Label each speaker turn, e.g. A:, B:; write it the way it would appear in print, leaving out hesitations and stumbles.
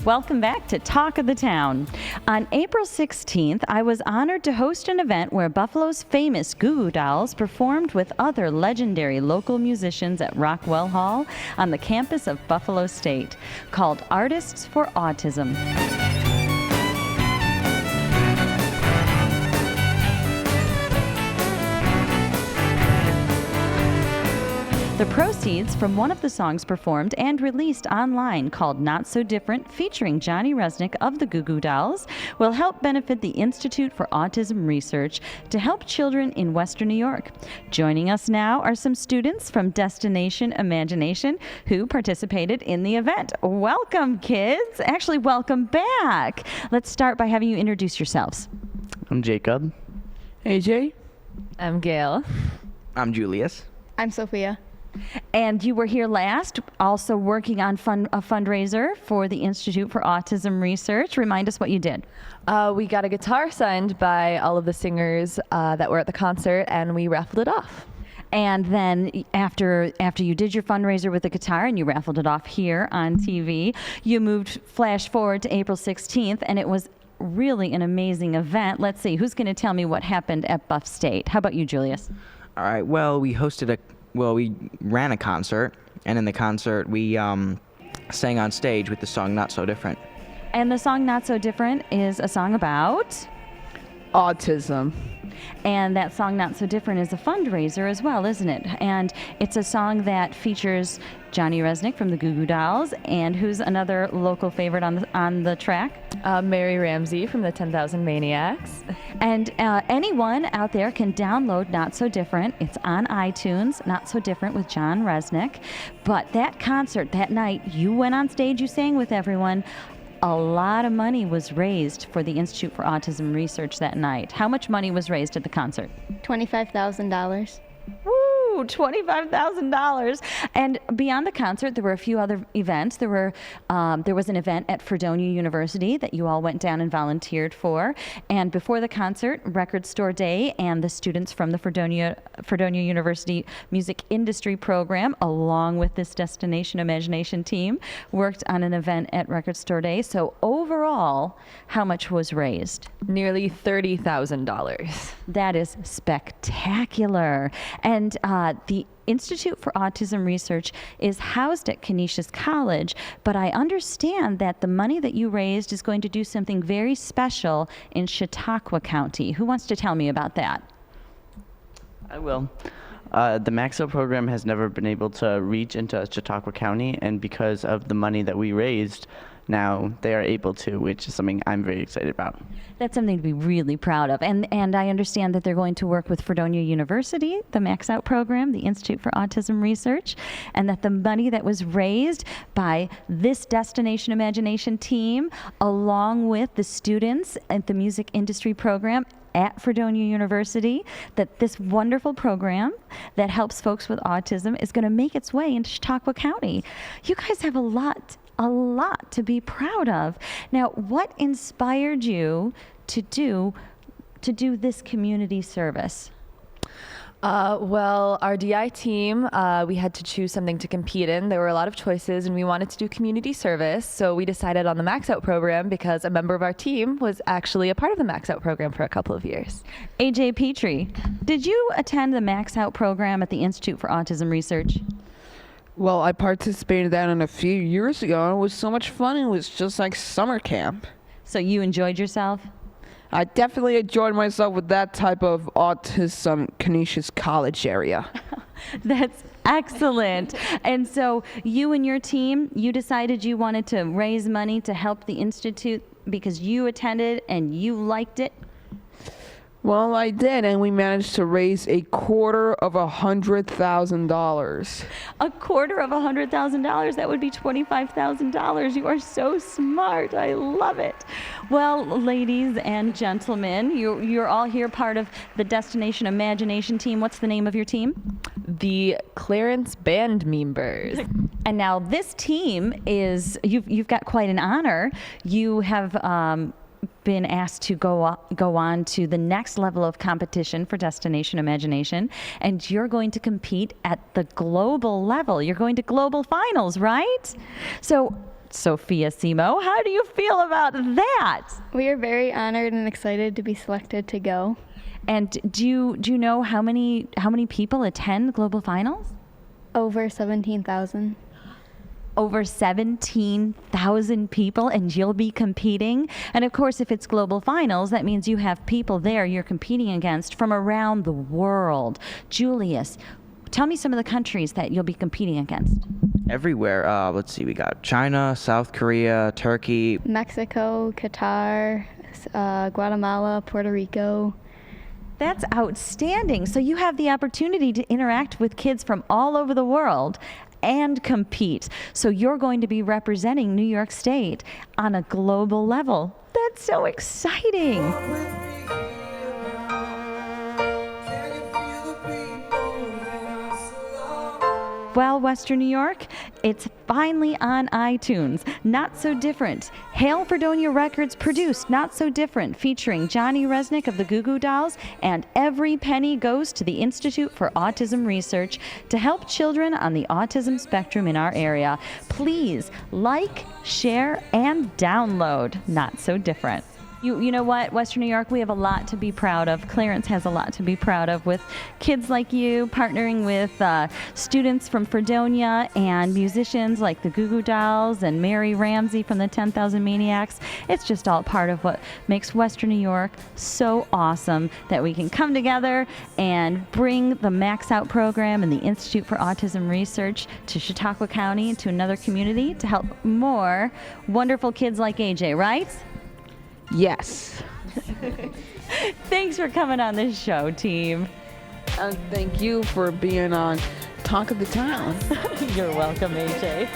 A: Welcome back to Talk of the Town. On April 16th, I was honored to host an event where Buffalo's famous Goo Goo Dolls performed with other legendary local musicians at Rockwell Hall on the campus of Buffalo State, called Artists for Autism. The proceeds from one of the songs performed and released online, called Not So Different, featuring Johnny Resnick of the Goo Goo Dolls, will help benefit the Institute for Autism Research to help children in Western New York. Joining us now are some students from Destination Imagination who participated in the event. Welcome, kids. Actually, welcome back. Let's start by having you introduce yourselves.
B: I'm Jacob.
C: AJ.
D: I'm Gail.
E: I'm Julius.
F: I'm Sophia.
A: And you were here last, also working on a fundraiser for the Institute for Autism Research. Remind us what you did.
D: We got a guitar signed by all of the singers that were at the concert, and we raffled it off.
A: And then after you did your fundraiser with the guitar and you raffled it off here on TV, you moved flash forward to April 16th, and it was really an amazing event. Let's see, who's going to tell me what happened at Buff State? How about you, Julius?
E: All right. Well, we ran a concert, and in the concert we sang on stage with the song Not So Different.
A: And the song Not So Different is a song about
C: Autism.
A: And that song Not So Different is a fundraiser as well, isn't it? And it's a song that features Johnny Resnick from the Goo Goo Dolls, and who's another local favorite on the track?
D: Mary Ramsey from the 10,000 Maniacs.
A: And anyone out there can download Not So Different. It's on iTunes, Not So Different with John Resnick. But that concert that night, you went on stage, you sang with everyone. A lot of money was raised for the Institute for Autism Research that night. How much money was raised at the concert?
F: $25,000.
A: Woo, $25,000. And beyond the concert, there were a few other events. There was an event at Fredonia University that you all went down and volunteered for. And before the concert, Record Store Day and the students from the Fredonia University Music Industry Program, along with this Destination Imagination team, worked on an event at Record Store Day. So overall, how much was raised?
D: Nearly $30,000.
A: That is spectacular. And the Institute for Autism Research is housed at Canisius College, but I understand that the money that you raised is going to do something very special in Chautauqua County. Who wants to tell me about that?
B: I will. The MaxO program has never been able to reach into Chautauqua County, and because of the money that we raised, now they are able to, which is something I'm very excited about.
A: That's something to be really proud of. And I understand that they're going to work with Fredonia University, the Max Out program, the Institute for Autism Research, and that the money that was raised by this Destination Imagination team, along with the students at the music industry program at Fredonia University, that this wonderful program that helps folks with autism is going to make its way into Chautauqua County. You guys have a lot to be proud of. Now, what inspired you to do this community service?
D: Well, our DI team, we had to choose something to compete in. There were a lot of choices, and we wanted to do community service, so we decided on the Max Out program because a member of our team was actually a part of the Max Out program for a couple of years.
A: AJ Petrie, did you attend the Max Out program at the Institute for Autism Research?
C: Well, I participated in that a few years ago, and it was so much fun. It was just like summer camp.
A: So you enjoyed yourself?
C: I definitely enjoyed myself with that type of autism Canisius College area.
A: That's excellent. And so you and your team, you decided you wanted to raise money to help the Institute because you attended and you liked it?
C: Well, I did, and we managed to raise $250,000.
A: $250,000? That would be $25,000. You are so smart. I love it. Well, ladies and gentlemen, you're all here part of the Destination Imagination team. What's the name of your team?
D: The Clarence Band Members.
A: And now this team is, you've got quite an honor. You have been asked to go on to the next level of competition for Destination Imagination, and you're going to compete at the global level. You're going to global finals, right? So Sophia Simo. How do you feel about that?
F: We are very honored and excited to be selected to go.
A: And do you know how many people attend Global Finals?
F: Over 17,000.
A: Over 17,000 people, and you'll be competing. And of course, if it's Global Finals, that means you have people there you're competing against from around the world. Julius, tell me some of the countries that you'll be competing against.
E: Everywhere. Let's see. We got China, South Korea, Turkey.
F: Mexico, Qatar, Guatemala, Puerto Rico.
A: That's outstanding. So you have the opportunity to interact with kids from all over the world and compete. So you're going to be representing New York State on a global level. That's so exciting. Well, Western New York, it's finally on iTunes. Not So Different. Hail Fredonia Records produced Not So Different, featuring Johnny Resnick of the Goo Goo Dolls, and every penny goes to the Institute for Autism Research to help children on the autism spectrum in our area. Please like, share, and download Not So Different. You know what, Western New York, we have a lot to be proud of. Clarence has a lot to be proud of with kids like you, partnering with students from Fredonia and musicians like the Goo Goo Dolls and Mary Ramsey from the 10,000 Maniacs. It's just all part of what makes Western New York so awesome, that we can come together and bring the Max Out program and the Institute for Autism Research to Chautauqua County, to another community, to help more wonderful kids like AJ, right?
C: Yes.
A: Thanks for coming on this show, team.
C: And thank you for being on Talk of the Town.
A: You're welcome, AJ.